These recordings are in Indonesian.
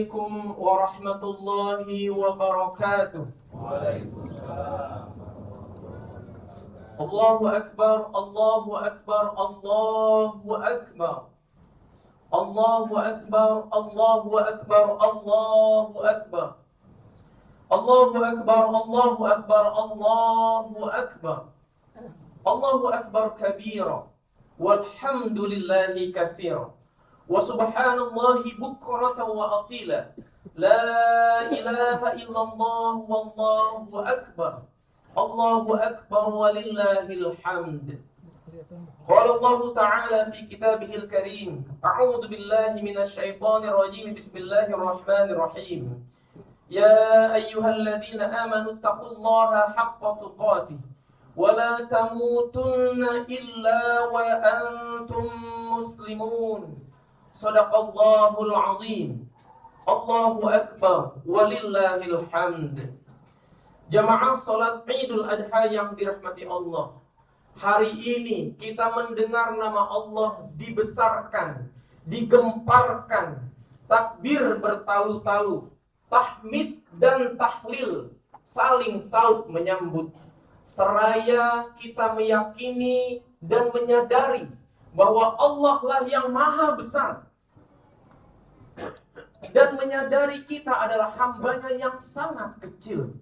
Assalamualaikum warahmatullahi wabarakatuh. Waalaikumsalam. Allahu akbar, Allahu akbar, Allahu akbar. Allahu akbar, Allahu akbar, Allahu akbar. Allahu akbar, Allahu akbar, Allahu akbar. Allahu akbar kabira. Walhamdulillahi katsira. Wa subhanallahi bukratan wa asila. La ilaha illallah wallahu akbar. Allahu akbar walillahil hamd. Qala Allah Ta'ala fi kitabihil karim. A'udzu billahi minasy syaithanir rajim. Bismillahirrahmanirrahim. Ya ayyuhalladzina amanu taqullaha haqqa tuqatih wa la tamutunna illa wa antum muslimun. Shadaqallahul azim. Allahu akbar walillahil hamd. Jamaah salat Idul Adha yang dirahmati Allah, hari ini kita mendengar nama Allah dibesarkan, digemparkan, takbir bertalu-talu, tahmid dan tahlil saling saut menyambut. Seraya kita meyakini dan menyadari bahwa Allah lah yang maha besar, dan menyadari kita adalah hambanya yang sangat kecil,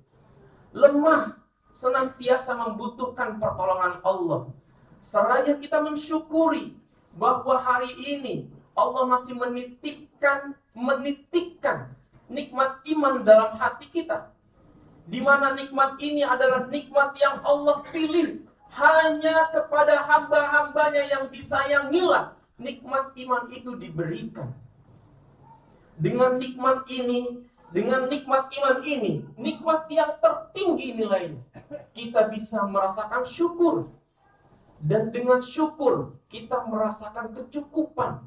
lemah, senantiasa membutuhkan pertolongan Allah. Seraya kita mensyukuri bahwa hari ini Allah masih menitikkan nikmat iman dalam hati kita, di mana nikmat ini adalah nikmat yang Allah pilih. Hanya kepada hamba-hambanya yang disayangilah nikmat iman itu diberikan. Dengan nikmat iman ini, nikmat yang tertinggi nilainya, kita bisa merasakan syukur. Dan dengan syukur, kita merasakan kecukupan.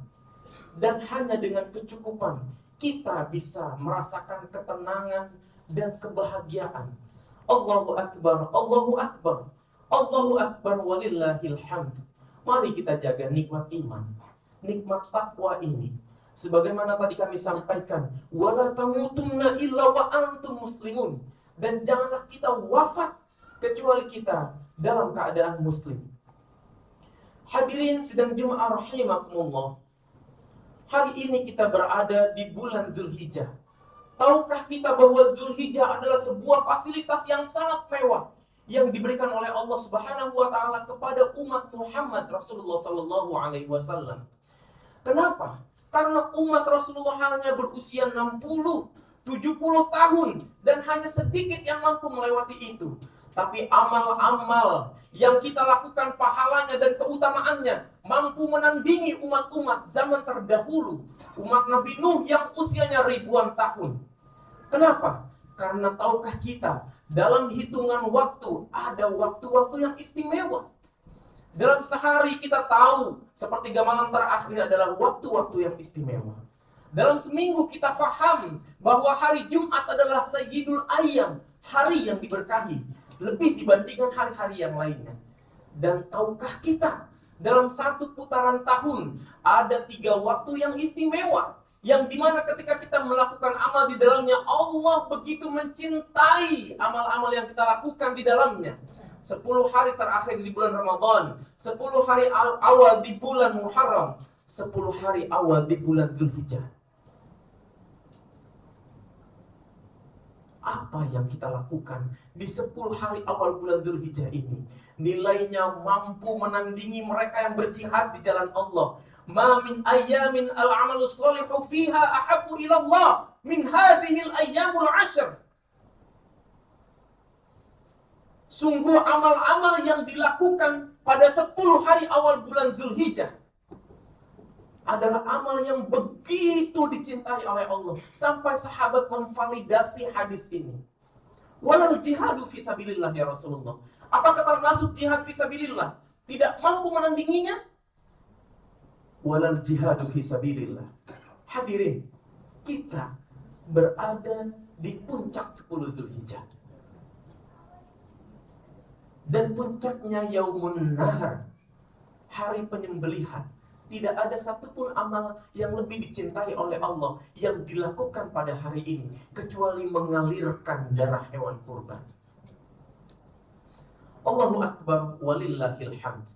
Dan hanya dengan kecukupan, kita bisa merasakan ketenangan dan kebahagiaan. Allahu akbar, Allahu akbar. Allahu akbar walillahil hamd. Mari kita jaga nikmat iman, nikmat takwa ini. Sebagaimana tadi kami sampaikan, wala tamutunna illa wa antum muslimun. Dan janganlah kita wafat kecuali kita dalam keadaan muslim. Hadirin sidang Jumat rahimakumullah. Hari ini kita berada di bulan Zulhijjah. Tahukah kita bahwa Zulhijjah adalah sebuah fasilitas yang sangat mewah yang diberikan oleh Allah Subhanahu wa taala kepada umat Muhammad Rasulullah sallallahu alaihi wasallam. Kenapa? Karena umat Rasulullah hanya berusia 60, 70 tahun dan hanya sedikit yang mampu melewati itu. Tapi amal-amal yang kita lakukan, pahalanya dan keutamaannya mampu menandingi umat-umat zaman terdahulu, umat Nabi Nuh yang usianya ribuan tahun. Kenapa? Karena tahukah kita, dalam hitungan waktu ada waktu-waktu yang istimewa. Dalam sehari kita tahu sepertiga malam terakhir adalah waktu-waktu yang istimewa. Dalam seminggu kita faham bahwa hari Jumat adalah Sayyidul Ayyam, hari yang diberkahi, lebih dibandingkan hari-hari yang lainnya. Dan tahukah kita, dalam satu putaran tahun ada 3 waktu yang istimewa, yang dimana ketika kita melakukan amal di dalamnya, Allah begitu mencintai amal-amal yang kita lakukan di dalamnya. 10 hari terakhir di bulan Ramadan, 10 hari awal di bulan Muharram, 10 hari awal di bulan Zulhijjah. Apa yang kita lakukan di 10 hari awal bulan Zulhijjah ini, nilainya mampu menandingi mereka yang berjihad di jalan Allah. Ma min ayyamin al-amalu shalihu fiha ahabbu ila Allah min hadhil ayyamul 'ashr. Sungguh amal-amal yang dilakukan pada 10 hari awal bulan Zulhijjah adalah amal yang begitu dicintai oleh Allah, sampai sahabat memvalidasi hadis ini. Walal jihadu fisabilillah ya Rasulullah. Apakah termasuk jihad fisabilillah tidak mampu menandinginya? Walal jihadu fisabilillah. Hadirin, kita berada di puncak 10 Zulhijjah. Dan puncaknya Yaumun Nahar, hari penyembelihan, tidak ada satupun amal yang lebih dicintai oleh Allah yang dilakukan pada hari ini kecuali mengalirkan darah hewan kurban. Allahu Akbar walillahil hamd.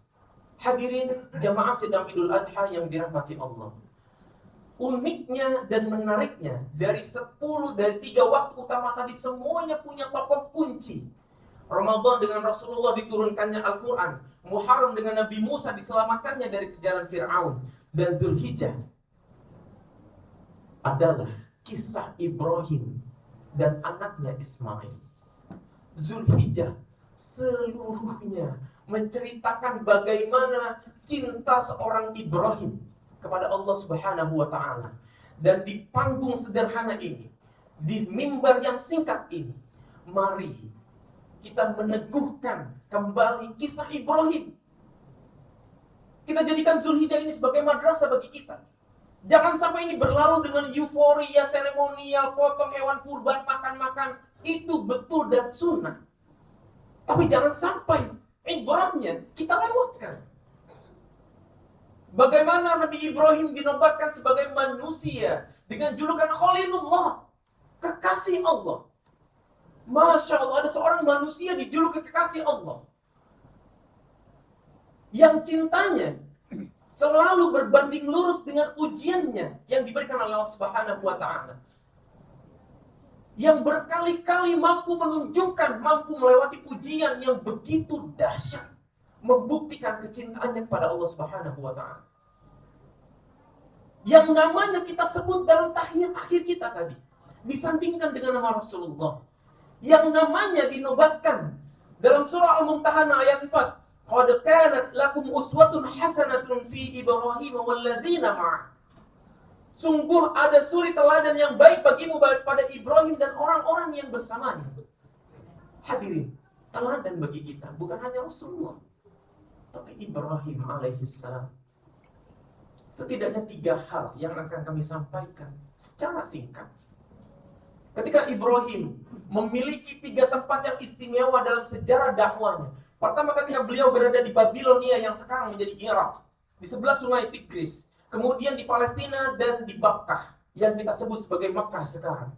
Hadirin jamaah sidang Idul Adha yang dirahmati Allah. Uniknya dan menariknya dari 3 waktu utama tadi semuanya punya tokoh kunci. Ramadan dengan Rasulullah diturunkannya Al-Quran, Muharram dengan Nabi Musa diselamatkannya dari kejaran Fir'aun, dan Dzulhijjah adalah kisah Ibrahim dan anaknya Ismail. Dzulhijjah seluruhnya menceritakan bagaimana cinta seorang Ibrahim kepada Allah Subhanahu wa Ta'ala. Dan di panggung sederhana ini, di mimbar yang singkat ini, mari kita meneguhkan kembali kisah Ibrahim. Kita jadikan Dzulhijjah ini sebagai madrasah bagi kita. Jangan sampai ini berlalu dengan euforia seremonial, potong hewan kurban, makan-makan. Itu betul dan sunnah. Tapi jangan sampai ibaratnya kita lewatkan. Bagaimana Nabi Ibrahim dinobatkan sebagai manusia dengan julukan Khalilullah, kekasih Allah. Masya Allah, ada seorang manusia dijuluki kekasih Allah yang cintanya selalu berbanding lurus dengan ujiannya yang diberikan oleh Allah Subhanahu wa Ta'ala, yang berkali-kali mampu menunjukkan, mampu melewati ujian yang begitu dahsyat, membuktikan kecintaannya kepada Allah Subhanahu wa Ta'ala, yang namanya kita sebut dalam tahiyat akhir kita tadi, disandingkan dengan nama Rasulullah, yang namanya dinobatkan dalam surah Al-Mumtahanah ayat 4. Qad kanat lakum uswatun hasanatun fi Ibrahim walladzina ma'ah. Sungguh ada suri teladan yang baik bagimu pada Ibrahim dan orang-orang yang bersamanya. Hadirin, teladan bagi kita bukan hanya Rasulullah, tapi Ibrahim alaihissalam. Setidaknya 3 hal yang akan kami sampaikan secara singkat. Ketika Ibrahim memiliki 3 tempat yang istimewa dalam sejarah dakwanya. Pertama, ketika beliau berada di Babilonia yang sekarang menjadi Irak, di sebelah sungai Tigris. Kemudian di Palestina dan di Bakkah yang kita sebut sebagai Makkah sekarang.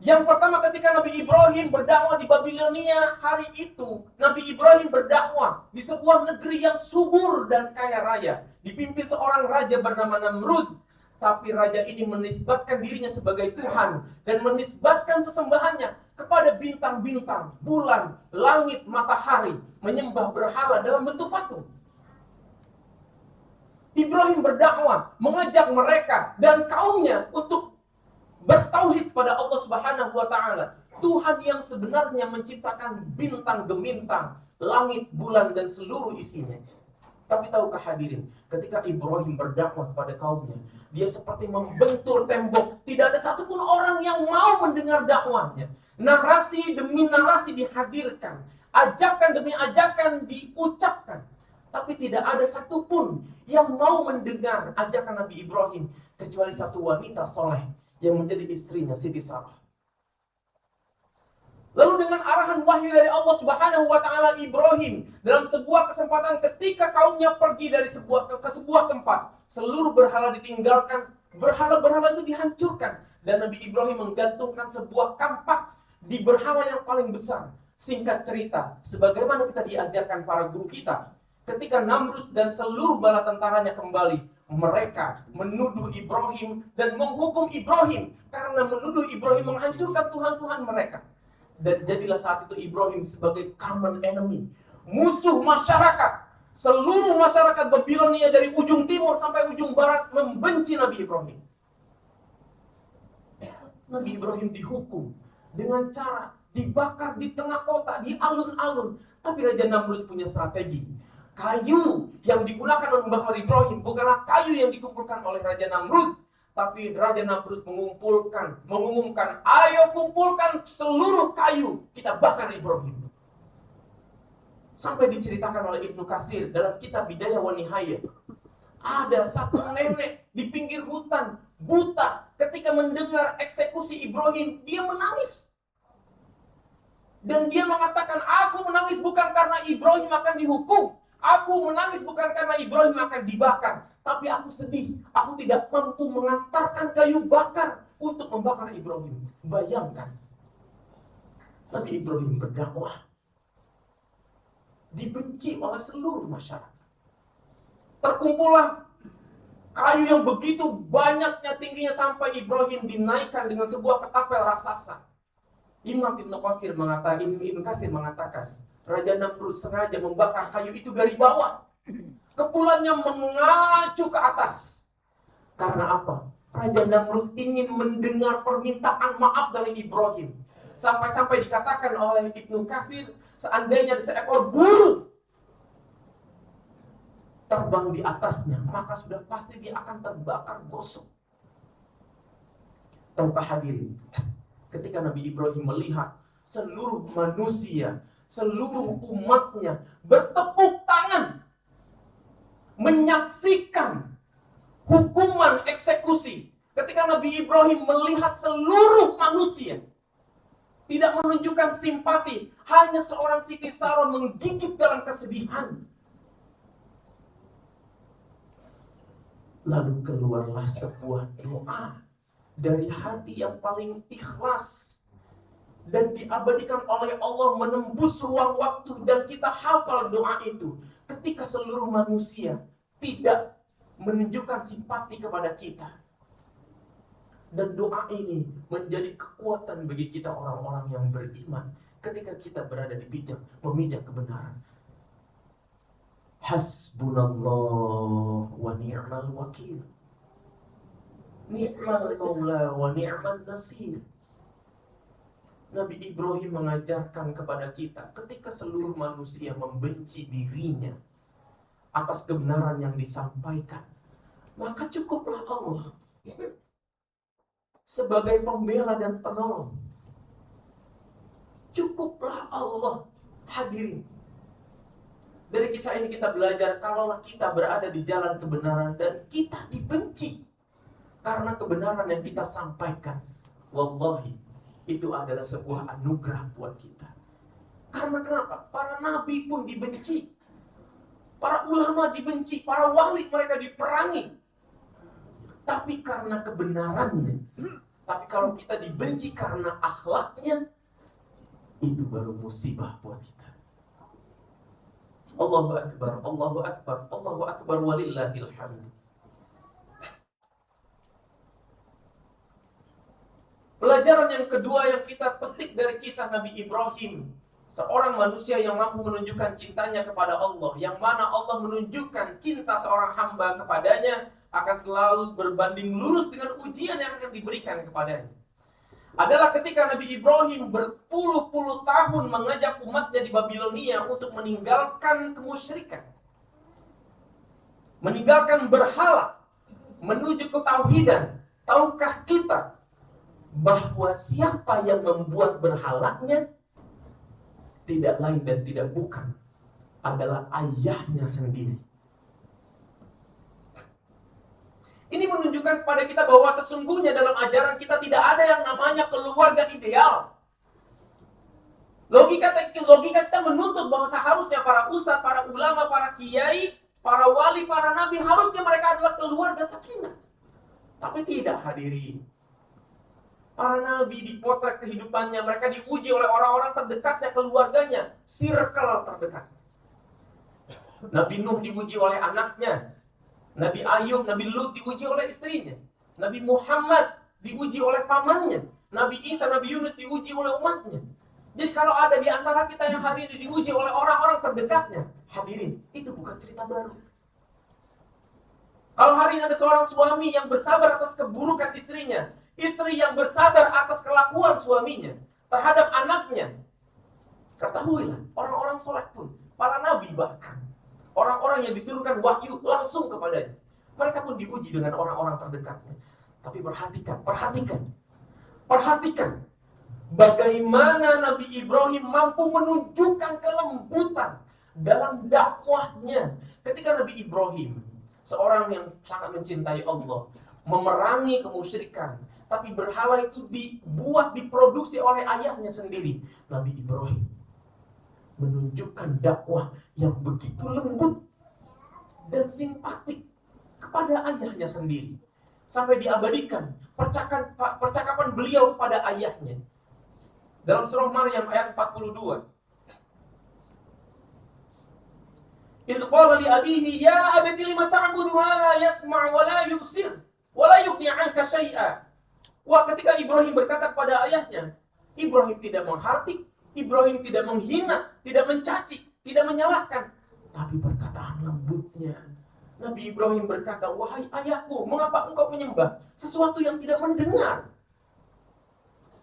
Yang pertama, ketika Nabi Ibrahim berdakwah di Babilonia, hari itu Nabi Ibrahim berdakwah di sebuah negeri yang subur dan kaya raya, dipimpin seorang raja bernama Namrud. Tapi raja ini menisbatkan dirinya sebagai Tuhan dan menisbatkan sesembahannya kepada bintang-bintang, bulan, langit, matahari, menyembah berhala dalam bentuk patung. Ibrahim berdakwah, mengajak mereka dan kaumnya untuk bertauhid kepada Allah Subhanahu wa Ta'ala, Tuhan yang sebenarnya menciptakan bintang gemintang, langit, bulan dan seluruh isinya. Tapi tahukah hadirin, ketika Ibrahim berdakwah kepada kaumnya, dia seperti membentur tembok. Tidak ada satupun orang yang mau mendengar dakwahnya. Narasi demi narasi dihadirkan, ajakan demi ajakan diucapkan. Tapi tidak ada satupun yang mau mendengar ajakan Nabi Ibrahim, kecuali satu wanita soleh yang menjadi istrinya, Siti Sarah. Lalu dengan arahan wahyu dari Allah Subhanahu wa Ta'ala, Ibrahim dalam sebuah kesempatan ketika kaumnya pergi dari ke sebuah tempat, seluruh berhala ditinggalkan, berhala-berhala itu dihancurkan, dan Nabi Ibrahim menggantungkan sebuah kampak di berhala yang paling besar. Singkat cerita, sebagaimana kita diajarkan para guru kita, ketika Namrud dan seluruh bala tentaranya kembali, mereka menuduh Ibrahim dan menghukum Ibrahim karena menuduh Ibrahim menghancurkan Tuhan-Tuhan mereka. Dan jadilah saat itu Ibrahim sebagai common enemy, musuh masyarakat. Seluruh masyarakat Babilonia dari ujung timur sampai ujung barat membenci Nabi Ibrahim. Nabi Ibrahim dihukum dengan cara dibakar di tengah kota, di alun-alun. Tapi Raja Namrud punya strategi. Kayu yang digunakan untuk membakar Ibrahim bukanlah kayu yang dikumpulkan oleh Raja Namrud, tapi Raja Namrud mengumumkan, ayo kumpulkan seluruh kayu, kita bakar Ibrahim. Sampai diceritakan oleh Ibnu Katsir dalam kitab Bidayah wa Nihayah. Ada satu nenek di pinggir hutan, buta, ketika mendengar eksekusi Ibrahim, dia menangis. Dan dia mengatakan, aku menangis bukan karena Ibrahim akan dihukum, Aku menangis bukan karena Ibrahim akan dibakar, tapi aku sedih. Aku tidak mampu mengantarkan kayu bakar untuk membakar Ibrahim. Bayangkan, Nabi Ibrahim berdakwah, dibenci oleh seluruh masyarakat. Terkumpullah kayu yang begitu banyaknya tingginya sampai Ibrahim dinaikkan dengan sebuah ketapel raksasa. Imam Ibn Katsir mengatakan, Raja Namrud sengaja membakar kayu itu dari bawah. Kepulannya mengacu ke atas. Karena apa? Raja Namrud ingin mendengar permintaan maaf dari Ibrahim. Sampai-sampai dikatakan oleh Ibn Katsir, seandainya seekor burung terbang di atasnya, maka sudah pasti dia akan terbakar gosong. Tahukah hadirin, ketika Nabi Ibrahim melihat seluruh manusia, seluruh umatnya bertepuk tangan menyaksikan hukuman eksekusi, ketika Nabi Ibrahim melihat seluruh manusia tidak menunjukkan simpati, hanya seorang Siti Sarah menggigit dalam kesedihan. Lalu keluarlah sebuah doa dari hati yang paling ikhlas dan diabadikan oleh Allah menembus ruang waktu, dan kita hafal doa itu ketika seluruh manusia tidak menunjukkan simpati kepada kita. Dan doa ini menjadi kekuatan bagi kita orang-orang yang beriman ketika kita berada di memijak kebenaran. Hasbunallah wa ni'mal wakil. Ni'mal maula wa ni'mal nasir. Nabi Ibrahim mengajarkan kepada kita ketika seluruh manusia membenci dirinya atas kebenaran yang disampaikan, maka cukuplah Allah sebagai pembela dan penolong. Cukuplah Allah. Hadirin, dari kisah ini kita belajar, kalaulah kita berada di jalan kebenaran dan kita dibenci karena kebenaran yang kita sampaikan, wallahi, itu adalah sebuah anugerah buat kita. Karena kenapa? Para nabi pun dibenci, para ulama dibenci, para wali mereka diperangi, tapi karena kebenarannya. Tapi kalau kita dibenci karena akhlaknya, itu baru musibah buat kita. Allahu Akbar, Allahu Akbar, Allahu Akbar, walillahil hamd. Pelajaran yang kedua yang kita petik dari kisah Nabi Ibrahim, seorang manusia yang mampu menunjukkan cintanya kepada Allah, yang mana Allah menunjukkan cinta seorang hamba kepadanya akan selalu berbanding lurus dengan ujian yang akan diberikan kepadanya. Adalah ketika Nabi Ibrahim berpuluh-puluh tahun mengajak umatnya di Babilonia untuk meninggalkan kemusyrikan, meninggalkan berhala, menuju ketauhidan. Tahukah kita bahwa siapa yang membuat berhalanya tidak lain dan tidak bukan adalah ayahnya sendiri. Ini menunjukkan kepada kita bahwa sesungguhnya dalam ajaran kita tidak ada yang namanya keluarga ideal. Logika kita menuntut bahwa seharusnya para ustadz, para ulama, para kiai, para wali, para nabi, harusnya mereka adalah keluarga sakinah. Tapi tidak, hadirin. Para nabi dipotret kehidupannya, mereka diuji oleh orang-orang terdekatnya, keluarganya, circle terdekat. Nabi Nuh diuji oleh anaknya, Nabi Ayub, Nabi Lut diuji oleh istrinya, Nabi Muhammad diuji oleh pamannya, Nabi Isa, Nabi Yunus diuji oleh umatnya. Jadi kalau ada di antara kita yang hari ini diuji oleh orang-orang terdekatnya, hadirin, itu bukan cerita baru. Kalau hari ini ada seorang suami yang bersabar atas keburukan istrinya, istri yang bersabar atas kelakuan suaminya terhadap anaknya, ketahuilah, orang-orang soleh pun, para nabi bahkan, orang-orang yang diturunkan wahyu langsung kepadanya, mereka pun diuji dengan orang-orang terdekatnya. Tapi perhatikan bagaimana Nabi Ibrahim mampu menunjukkan kelembutan dalam dakwahnya. Ketika Nabi Ibrahim, seorang yang sangat mencintai Allah, memerangi kemusyrikan, tapi berhala itu diproduksi oleh ayahnya sendiri. Nabi Ibrahim menunjukkan dakwah yang begitu lembut dan simpatik kepada ayahnya sendiri. Sampai diabadikan percakapan beliau kepada ayahnya. Dalam surah Maryam ayat 42. Idh qala li abihi ya abati lima ta'budu ma la yasma' wa la yubsir wa la yughni 'anka syai'a. Wah, ketika Ibrahim berkata kepada ayahnya, Ibrahim tidak menghardik, Ibrahim tidak menghina, tidak mencaci, tidak menyalahkan, tapi perkataan lembutnya. Nabi Ibrahim berkata, wahai ayahku, mengapa engkau menyembah sesuatu yang tidak mendengar?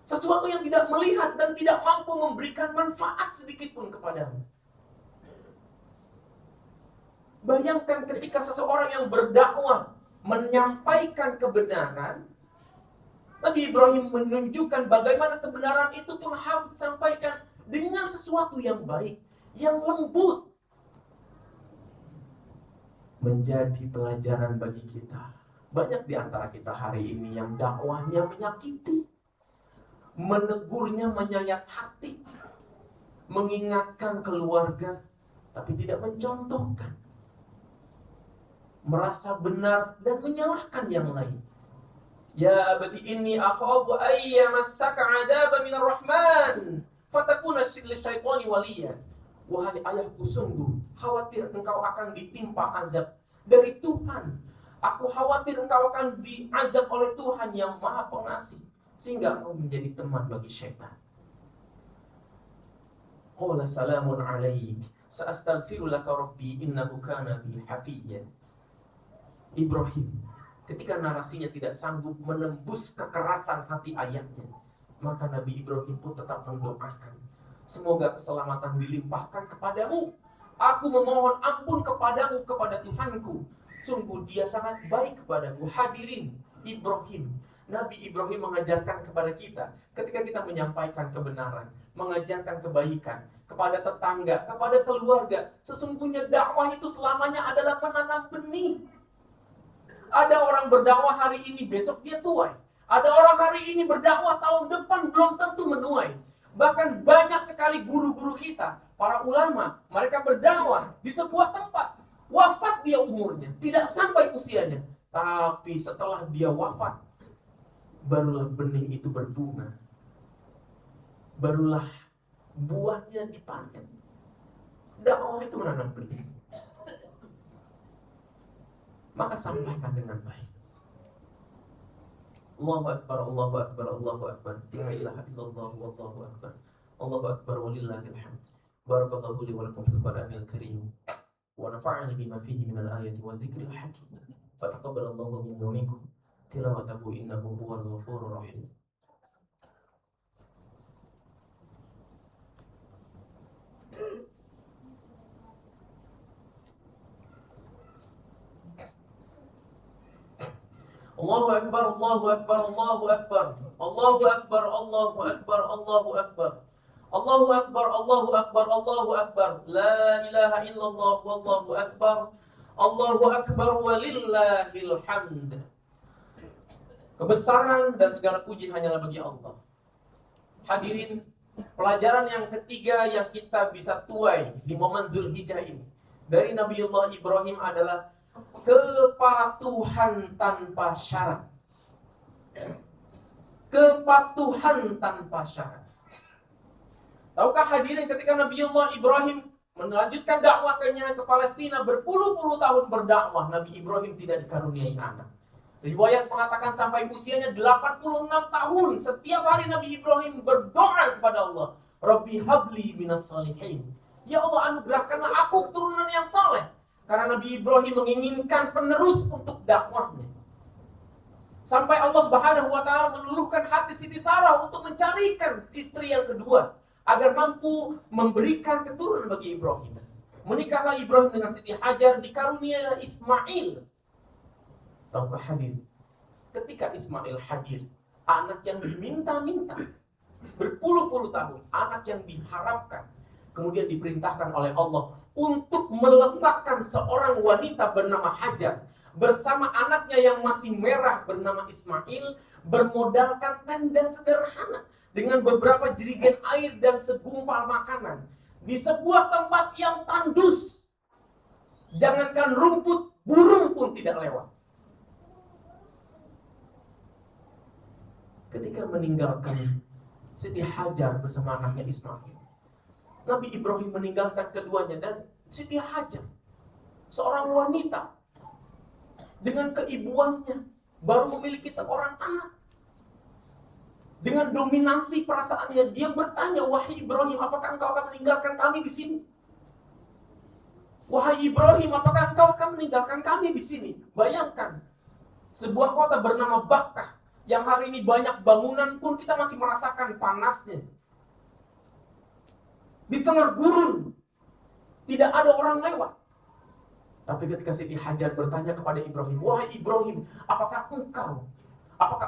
Sesuatu yang tidak melihat dan tidak mampu memberikan manfaat sedikit pun kepadamu. Bayangkan ketika seseorang yang berdakwah menyampaikan kebenaran, Nabi Ibrahim menunjukkan bagaimana kebenaran itu pun harus disampaikan dengan sesuatu yang baik, yang lembut. Menjadi pelajaran bagi kita. Banyak di antara kita hari ini yang dakwahnya menyakiti, menegurnya menyayat hati, mengingatkan keluarga, tapi tidak mencontohkan. Merasa benar dan menyalahkan yang lain. Ya abati inni akhafu ayyamassaka 'adzaban minar rahman fatakuna lisyaitani waliya. Wahai ayahku, sungguh khawatir engkau akan ditimpa azab dari Tuhan. Aku khawatir engkau akan diazab oleh Tuhan yang Maha Pengasih, sehingga engkau menjadi teman bagi syaitan. Qala salamun 'alaik sa'astaghfiru laka rabbi innahu kana bi hafiyyan. Ibrahim, ketika narasinya tidak sanggup menembus kekerasan hati ayahnya, maka Nabi Ibrahim pun tetap mendoakan, semoga keselamatan dilimpahkan kepadamu. Aku memohon ampun kepadamu, kepada Tuhanku. Sungguh dia sangat baik kepadaku. Hadirin, Ibrahim, Nabi Ibrahim mengajarkan kepada kita, ketika kita menyampaikan kebenaran, mengajarkan kebaikan kepada tetangga, kepada keluarga, sesungguhnya dakwah itu selamanya adalah menanam benih. Ada orang berdakwah hari ini, besok dia tuai. Ada orang hari ini berdakwah, tahun depan belum tentu menuai. Bahkan banyak sekali guru-guru kita, para ulama, mereka berdakwah di sebuah tempat. Wafat dia umurnya, tidak sampai usianya. Tapi setelah dia wafat, barulah benih itu berbunga. Barulah buahnya dipanen. Dakwah itu menanam benih. Maka sampaikan dengan baik. Allahu Akbar, Allahu Akbar, Allahu Akbar. La ilaha illallah, wallahu akbar. Allahu Akbar walillahil hamd. Barakallahu li wa lakum fil Qur'anil Karim. Wa nafa'ani bima fihi minal ayati wa dzikril hakim. Fataqabbalallahu minni wa minkum tilawatahu innahu huwal ghafurur rahim. Allahu Akbar, Allahu Akbar, Allahu Akbar. Allahu Akbar, Allahu Akbar, Allahu Akbar. Allahu Akbar, Allahu Akbar, Allahu Akbar. La ilaha illallah, wallahu akbar. Allahu Akbar walillahil hamd. Kebesaran dan segala puji hanyalah bagi Allah. Hadirin, pelajaran yang ketiga yang kita bisa tuai di momen Dzulhijjah ini dari Nabiullah Ibrahim adalah kepatuhan tanpa syarat. Kepatuhan tanpa syarat. Tahukah hadirin, ketika Nabiullah Ibrahim melanjutkan dakwahnya ke Palestina, berpuluh-puluh tahun berdakwah, Nabi Ibrahim tidak dikaruniai anak. Riwayat mengatakan sampai usianya 86 tahun, setiap hari Nabi Ibrahim berdoa kepada Allah, Rabbi habli minas salihin. Ya Allah, anugerahkanlah aku keturunan yang saleh. Karena Nabi Ibrahim menginginkan penerus untuk dakwahnya. Sampai Allah Subhanahu wa taala meluluhkan hati Siti Sarah untuk mencarikan istri yang kedua agar mampu memberikan keturunan bagi Ibrahim. Menikahlah Ibrahim dengan Siti Hajar, dikaruniailah Ismail. Tahukah hadir, ketika Ismail hadir, anak yang diminta-minta berpuluh-puluh tahun, anak yang diharapkan, kemudian diperintahkan oleh Allah untuk meletakkan seorang wanita bernama Hajar bersama anaknya yang masih merah bernama Ismail, bermodalkan tenda sederhana dengan beberapa jerigen air dan segumpal makanan. di sebuah tempat yang tandus. Jangankan rumput, burung pun tidak lewat. Ketika meninggalkan Siti Hajar bersama anaknya Ismail, Nabi Ibrahim meninggalkan keduanya, dan Siti Hajar, seorang wanita dengan keibuannya, baru memiliki seorang anak. Dengan dominansi perasaannya, dia bertanya, "Wahai Ibrahim, apakah engkau akan meninggalkan kami di sini? Wahai Ibrahim, apakah engkau akan meninggalkan kami di sini?" Bayangkan, sebuah kota bernama Bakkah, yang hari ini banyak bangunan pun kita masih merasakan panasnya. Di tengah gurun, tidak ada orang lewat. Tapi ketika Siti Hajar bertanya kepada Ibrahim, "Wahai Ibrahim, apakah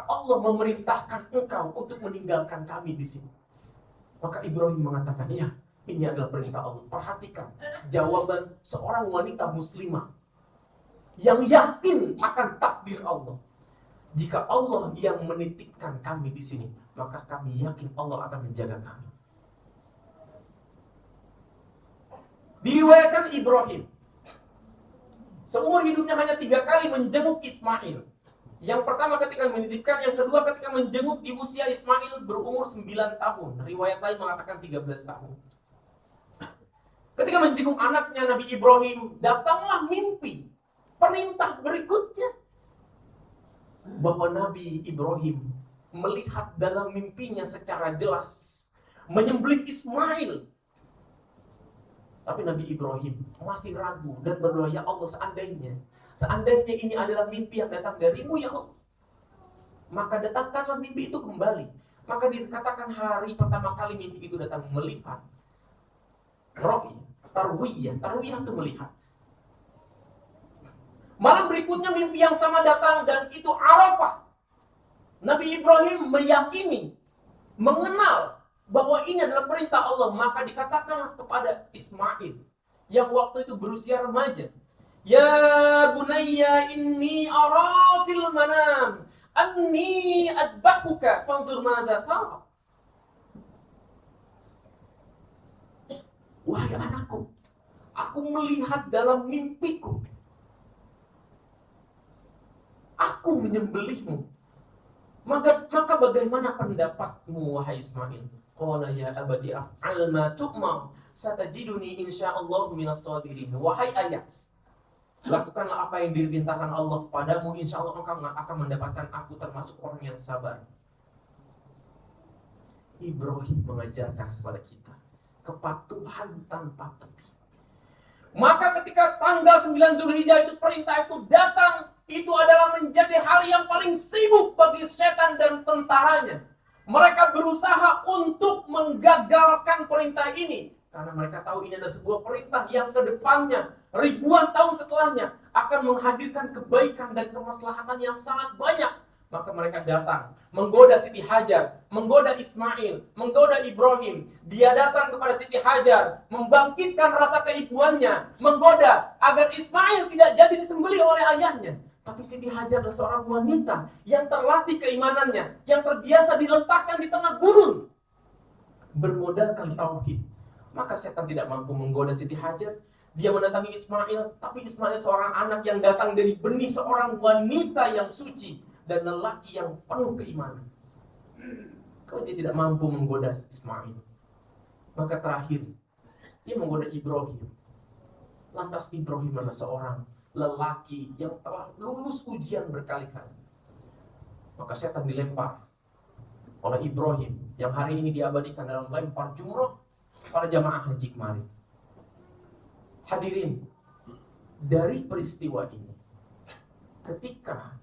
Allah memerintahkan engkau untuk meninggalkan kami di sini?" Maka Ibrahim mengatakan, "Ya, ini adalah perintah Allah." Perhatikan jawaban seorang wanita muslimah yang yakin akan takdir Allah. Jika Allah yang menitipkan kami di sini, maka kami yakin Allah akan menjaga kami. Diriwayatkan Ibrahim seumur hidupnya hanya 3 kali menjenguk Ismail. Yang pertama ketika menitipkan, yang kedua ketika menjenguk di usia Ismail berumur 9 tahun. Riwayat lain mengatakan 13 tahun. Ketika menjenguk anaknya Nabi Ibrahim, datanglah mimpi. Perintah berikutnya, bahwa Nabi Ibrahim melihat dalam mimpinya secara jelas menyembelih Ismail. Tapi Nabi Ibrahim masih ragu dan berdoa, "Ya Allah, seandainya ini adalah mimpi yang datang darimu, ya Allah, maka datangkanlah mimpi itu kembali." Maka dikatakan hari pertama kali mimpi itu datang, melihat. Tarwiyah itu melihat. Malam berikutnya mimpi yang sama datang, dan itu Arafah. Nabi Ibrahim meyakini, mengenal bahwa ini adalah perintah Allah. Maka dikatakan kepada Ismail yang waktu itu berusia remaja, "Ya bunayya inni ara fil manam anni adbahuka fanzur madza tara." "Wahai anakku, aku melihat dalam mimpiku, aku menyembelihmu. Maka bagaimana pendapatmu, wahai Ismail?" Qala ya abadi af'al ma tu'mar satajiduni insyaallah minas sabirin. "Wahai ayah, lakukanlah apa yang diperintahkan Allah padamu, insyaallah engkau akan mendapatkan aku termasuk orang yang sabar." Ibrahim mengajarkan kepada kita kepatuhan tanpa tepi. Maka ketika tanggal 9 Zulhijjah itu perintah itu datang, itu adalah menjadi hari yang paling sibuk bagi setan dan tentaranya. Mereka berusaha untuk menggagalkan perintah ini, karena mereka tahu ini adalah sebuah perintah yang ke depannya, ribuan tahun setelahnya, akan menghadirkan kebaikan dan kemaslahatan yang sangat banyak. Maka mereka datang, menggoda Siti Hajar, menggoda Ismail, menggoda Ibrahim. Dia datang kepada Siti Hajar, membangkitkan rasa keibuannya, menggoda agar Ismail tidak jadi disembelih oleh ayahnya. Tapi Siti Hajar adalah seorang wanita yang terlatih keimanannya, yang terbiasa diletakkan di tengah gurun, bermodalkan tauhid. Maka setan tidak mampu menggoda Siti Hajar. Dia mendatangi Ismail, tapi Ismail seorang anak yang datang dari benih seorang wanita yang suci dan lelaki yang penuh keimanan. Kalau dia tidak mampu menggoda Ismail, maka terakhir dia menggoda Ibrahim. Lantas Ibrahim adalah seorang lelaki yang telah lulus ujian berkali-kali. Maka setan dilempar oleh Ibrahim, yang hari ini diabadikan dalam lempar jumroh para jamaah haji kemarin. Hadirin, dari peristiwa ini, ketika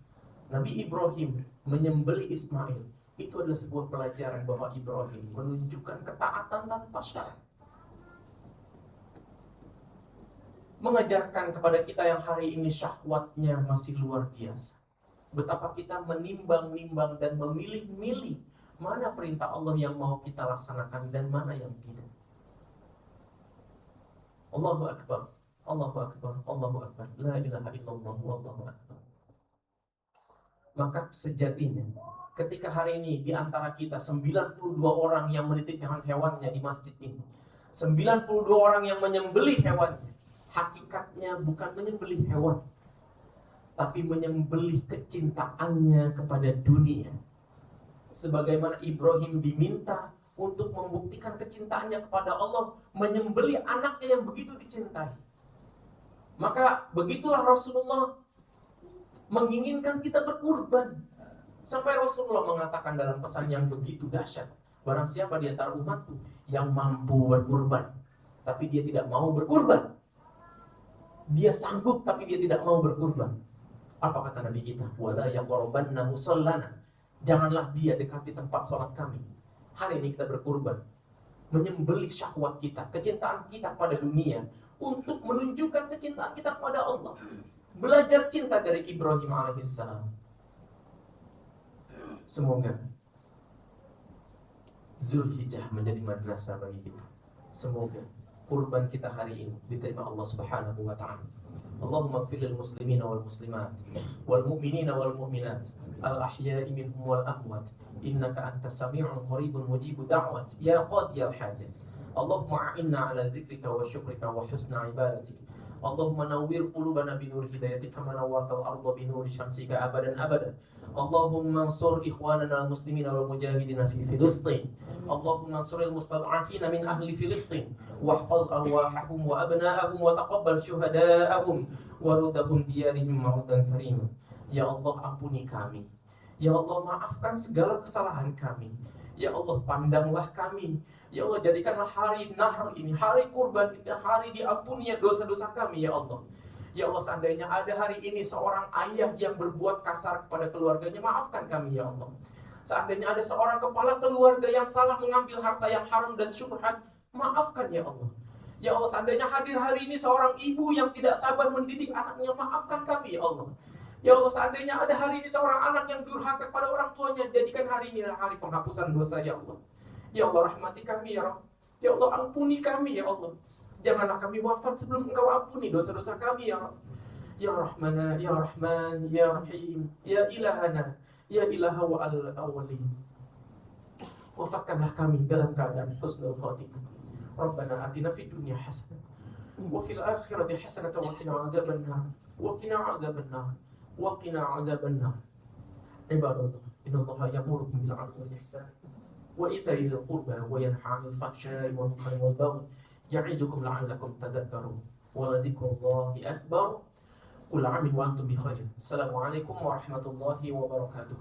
Nabi Ibrahim menyembelih Ismail, itu adalah sebuah pelajaran bahwa Ibrahim menunjukkan ketaatan tanpa syarat. Mengajarkan kepada kita yang hari ini syahwatnya masih luar biasa, betapa kita menimbang-nimbang dan memilih-milih mana perintah Allah yang mau kita laksanakan dan mana yang tidak. Allahu Akbar, Allahu Akbar, Allahu Akbar, la ilaha illallah, wallahu akbar. Maka sejatinya ketika hari ini di antara kita 92 orang yang menitipkan hewannya di masjid ini, 92 orang yang menyembelih hewannya, hakikatnya bukan menyembelih hewan, tapi menyembelih kecintaannya kepada dunia. Sebagaimana Ibrahim diminta untuk membuktikan kecintaannya kepada Allah, menyembelih anaknya yang begitu dicintai. Maka begitulah Rasulullah menginginkan kita berkurban. Sampai Rasulullah mengatakan dalam pesan yang begitu dahsyat, barang siapa di antara umatku yang mampu berkurban, tapi dia tidak mau berkurban, dia sanggup tapi dia tidak mau berkurban, apa kata Nabi kita? Wala yaqrabanna musallana. Janganlah dia dekati tempat sholat kami. Hari ini kita berkurban, menyembelih syahwat kita, kecintaan kita pada dunia, untuk menunjukkan kecintaan kita kepada Allah. Belajar cinta dari Ibrahim alaihissalam. Semoga Zulhijjah menjadi madrasah bagi kita. Semoga kurban kita hari ini diterima Allah Subhanahu wa ta'ala. Allahumma ighfir lil muslimina wal muslimat wal mu'minina wal mu'minat al ahya'i minhum wal amwat innaka antas sami'un qaribun mujibud da'wat ya qadiyal hajat. Allahumma a'inna ala dzikrika wa syukrika wa husna ibadatik. Allahumma nawwir qulubana binur hidayatik kama nawwartal arda binuri syamsika abadan abadan. Allahumma ansur ikhwanana al-muslimina wal mujahidina fi Filistin. Allahumma ansuril mustad'afina min ahli Filistin wahfaz arwahahum wa abna'ahum wa taqabbal syuhada'ahum wa rudahum diyarihim mautan karim. Ya Allah, ampuni kami. Ya Allah, maafkan segala kesalahan kami. Ya Allah, pandanglah kami. Ya Allah, jadikanlah hari Nahr ini, hari kurban ini, hari diampuninya dosa-dosa kami, ya Allah. Ya Allah, seandainya ada hari ini seorang ayah yang berbuat kasar kepada keluarganya, maafkan kami, ya Allah. Seandainya ada seorang kepala keluarga yang salah mengambil harta yang haram dan syubhat, maafkan, ya Allah. Ya Allah, seandainya hadir hari ini seorang ibu yang tidak sabar mendidik anaknya, maafkan kami, ya Allah. Ya Allah, seandainya ada hari ini seorang anak yang durhaka kepada orang tuanya, jadikan hari ini hari penghapusan dosa, ya Allah. Ya Allah, rahmati kami, ya Rabb. Ya Allah, ampuni kami, ya Allah. Janganlah kami wafat sebelum Engkau ampuni dosa-dosa kami, ya Rabb. Ya Rahmana, ya Rahman, ya Rahim, ya Ilahana, ya Ilaha wa al-awwalin. Wafatkanlah kami dalam keadaan husnul khatimah. Rabbana atina fid dunya hasanah wa fil akhirati hasanah wa qina adzaban nar. Wa qina adzaban nar. Wa qina adzaban nar. Ibadallah, innallaha ya'murukum bil 'adli wal ihsan وإيتاء ذي القربى وينهى عن الفحشاء والمنكر والبغي يعظكم لعلكم تذكرون ولذكر الله أكبر كل عام وأنتم بخير. السلام عليكم ورحمة الله وبركاته.